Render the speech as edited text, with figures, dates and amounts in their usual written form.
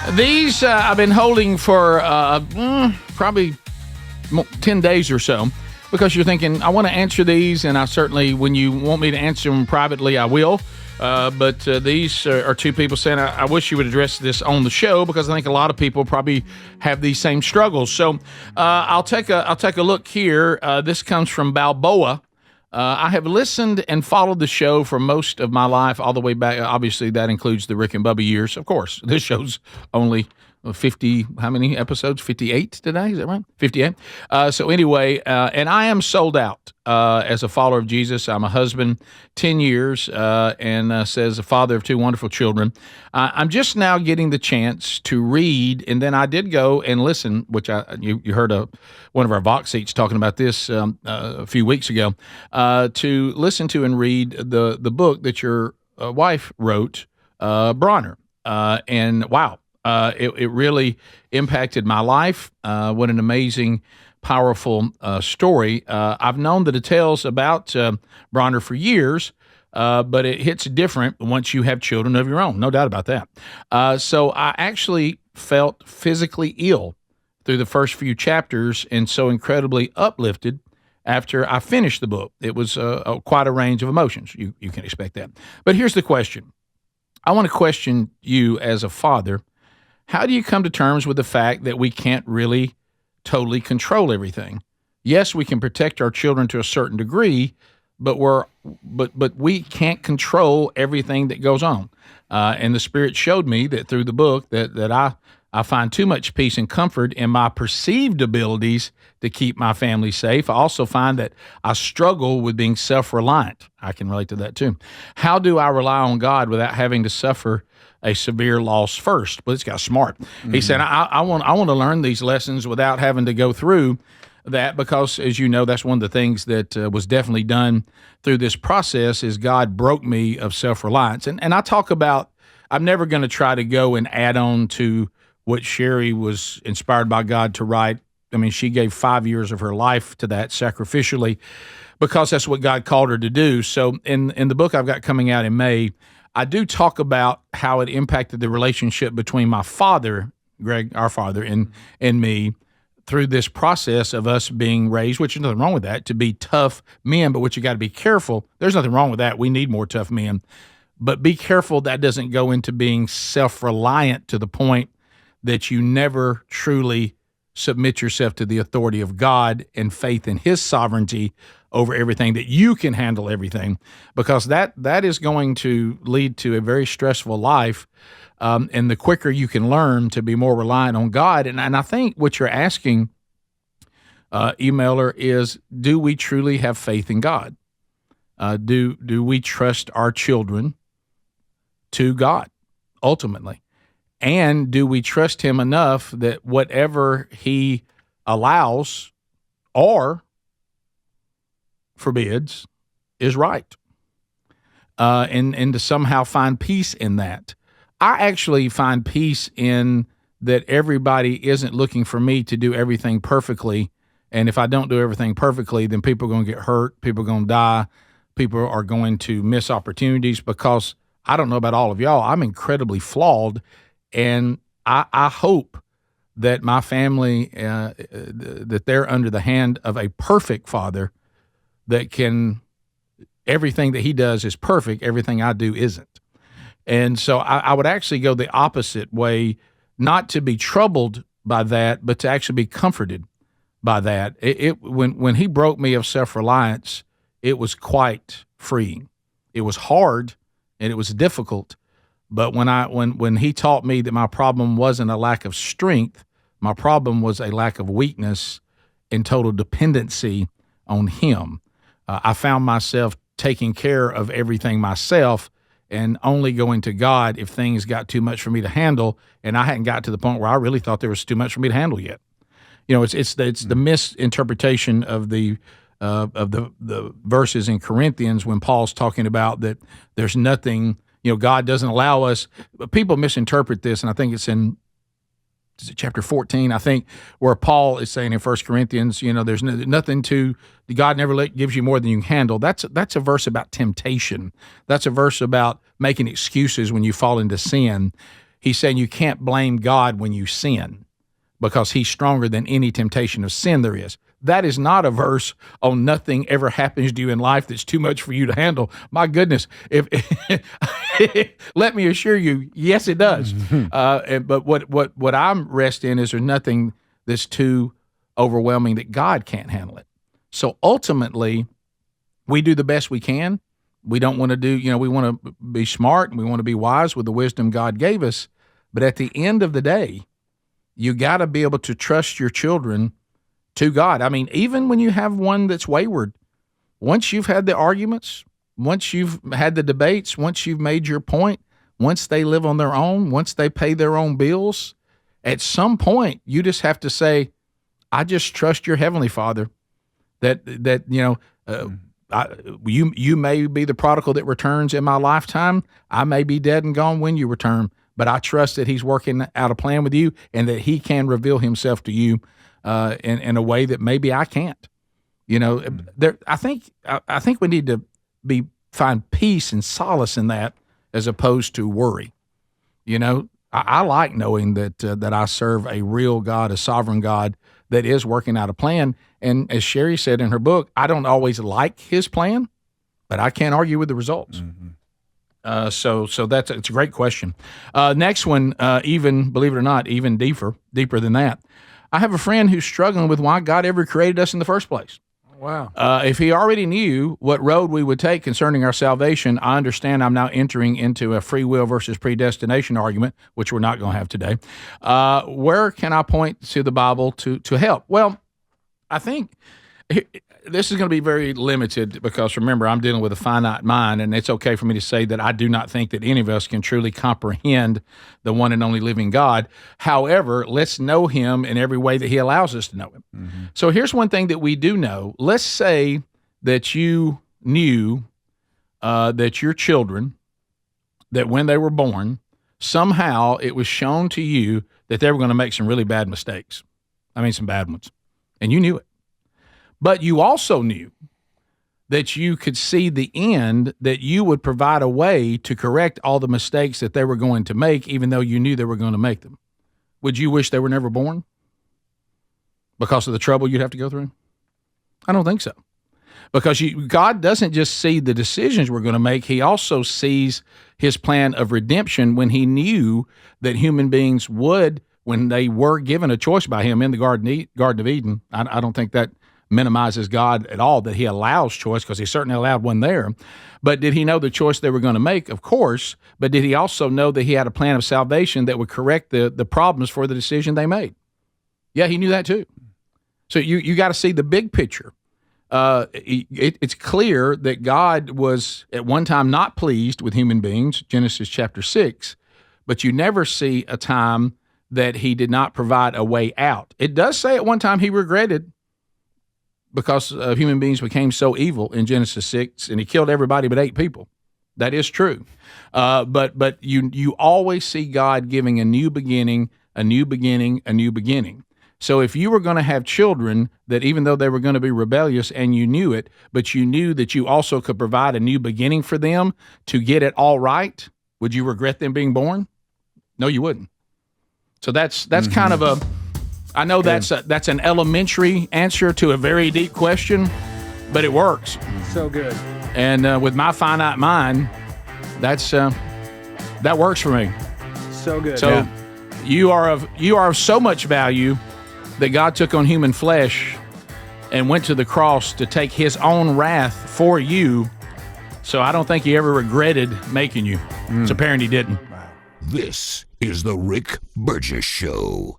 These I've been holding for probably 10 days or so because you're thinking, I want to answer these, and I certainly, when you want me to answer them privately, I will. But these are two people saying, I wish you would address this on the show because I think a lot of people probably have these same struggles. So I'll take a look here. This comes from Balboa. I have listened and followed the show for most of my life, all the way back. Obviously, that includes the Rick and Bubba years. Of course, this show's only 50, how many episodes? 58 today, is that right? 58. So anyway, and I am sold out as a follower of Jesus. I'm a husband, 10 years, and says a father of two wonderful children. I'm just now getting the chance to read, and then I did go and listen, which you heard one of our Vox seats talking about this a few weeks ago, to listen to and read the book that your wife wrote, Bronner. And wow. It really impacted my life. What an amazing, powerful story. I've known the details about Bronner for years, but it hits different once you have children of your own. No doubt about that. So I actually felt physically ill through the first few chapters and so incredibly uplifted after I finished the book. It was quite a range of emotions. You can expect that. But here's the question. I want to question you as a father. How do you come to terms with the fact that we can't really totally control everything? Yes, we can protect our children to a certain degree, but we can't control everything that goes on. And the Spirit showed me that through the book that I find too much peace and comfort in my perceived abilities to keep my family safe. I also find that I struggle with being self-reliant. I can relate to that too. How do I rely on God without having to suffer a severe loss first? But this guy's smart. Mm-hmm. He said, I want to learn these lessons without having to go through that, because as you know, that's one of the things that was definitely done through this process is God broke me of self-reliance. And I talk about, I'm never going to try to go and add on to what Sherry was inspired by God to write. I mean, she gave 5 years of her life to that sacrificially because that's what God called her to do. So in the book I've got coming out in May, I do talk about how it impacted the relationship between my father, Greg, our father, and me through this process of us being raised, which is nothing wrong with that, to be tough men, but what you got to be careful. There's nothing wrong with that. We need more tough men. But be careful that doesn't go into being self-reliant to the point that you never truly submit yourself to the authority of God and faith in His sovereignty over everything, that you can handle everything, because that is going to lead to a very stressful life. And the quicker you can learn to be more reliant on God. And I think what you're asking, emailer, is, do we truly have faith in God? Do we trust our children to God ultimately? And do we trust Him enough that whatever He allows or forbids is right? And to somehow find peace in that. I actually find peace in that everybody isn't looking for me to do everything perfectly. And if I don't do everything perfectly, then people are going to get hurt. People are going to die. People are going to miss opportunities, because I don't know about all of y'all. I'm incredibly flawed. And I hope that my family, that they're under the hand of a perfect Father that can, everything that He does is perfect. Everything I do isn't. And so I would actually go the opposite way, not to be troubled by that, but to actually be comforted by that. When He broke me of self-reliance, it was quite freeing. It was hard and it was difficult. But when He taught me that my problem wasn't a lack of strength, my problem was a lack of weakness and total dependency on Him. I found myself taking care of everything myself and only going to God if things got too much for me to handle. And I hadn't got to the point where I really thought there was too much for me to handle yet. You know, it's the misinterpretation of the verses in Corinthians when Paul's talking about that there's nothing. You know, God doesn't allow us. People misinterpret this, and I think it's in chapter 14, I think, where Paul is saying in 1 Corinthians, you know, there's nothing to, God never gives you more than you can handle. That's a verse about temptation. That's a verse about making excuses when you fall into sin. he's saying you can't blame God when you sin because he's stronger than any temptation of sin there is. That is not a verse on nothing ever happens to you in life that's too much for you to handle. My goodness, if let me assure you, yes, it does. But what I'm resting in is there's nothing that's too overwhelming that God can't handle it. So ultimately, we do the best we can. We don't want to do, we want to be smart and we want to be wise with the wisdom God gave us. But at the end of the day, you got to be able to trust your children to God. I mean, even when you have one that's wayward, once you've had the arguments, once you've had the debates, once you've made your point, once they live on their own, once they pay their own bills, at some point you just have to say, I just trust your Heavenly Father that you may be the prodigal that returns in my lifetime. I may be dead and gone when you return, but I trust that he's working out a plan with you and that he can reveal himself to you in a way that maybe I can't. I think we need to find peace and solace in that as opposed to worry. I like knowing that I serve a real God, a sovereign God that is working out a plan. And as Sherry said in her book, I don't always like his plan, but I can't argue with the results. Mm-hmm. So it's a great question. Next one, even, believe it or not, even deeper than that. I have a friend who's struggling with why God ever created us in the first place. Wow. If he already knew what road we would take concerning our salvation, I understand I'm now entering into a free will versus predestination argument, which we're not going to have today. Where can I point to the Bible to help? Well, I think this is going to be very limited because, remember, I'm dealing with a finite mind, and it's okay for me to say that I do not think that any of us can truly comprehend the one and only living God. However, let's know him in every way that he allows us to know him. Mm-hmm. So here's one thing that we do know. Let's say that you knew that your children, that when they were born, somehow it was shown to you that they were going to make some really bad mistakes. I mean, some bad ones. And you knew it. But you also knew that you could see the end, that you would provide a way to correct all the mistakes that they were going to make, even though you knew they were going to make them. Would you wish they were never born because of the trouble you'd have to go through? I don't think so. Because God doesn't just see the decisions we're going to make. He also sees his plan of redemption when he knew that human beings would, when they were given a choice by him in the Garden of Eden. I don't think that minimizes God at all, that he allows choice, because he certainly allowed one there. But did he know the choice they were going to make? Of course. But did he also know that he had a plan of salvation that would correct the problems for the decision they made? Yeah, he knew that too. So you got to see the big picture. It's clear that God was at one time not pleased with human beings, Genesis chapter 6, but you never see a time that he did not provide a way out. It does say at one time he regretted because human beings became so evil in Genesis 6, and he killed everybody but 8 people. That is true. But you always see God giving a new beginning, a new beginning, a new beginning. So if you were going to have children that, even though they were going to be rebellious and you knew it, but you knew that you also could provide a new beginning for them to get it all right, would you regret them being born? No, you wouldn't. So that's mm-hmm. kind of a, I know that's an elementary answer to a very deep question, but it works. So good. And with my finite mind, that works for me. So good. So you are of so much value that God took on human flesh and went to the cross to take his own wrath for you. So I don't think he ever regretted making you. It's apparent he didn't. This is the Rick Burgess Show.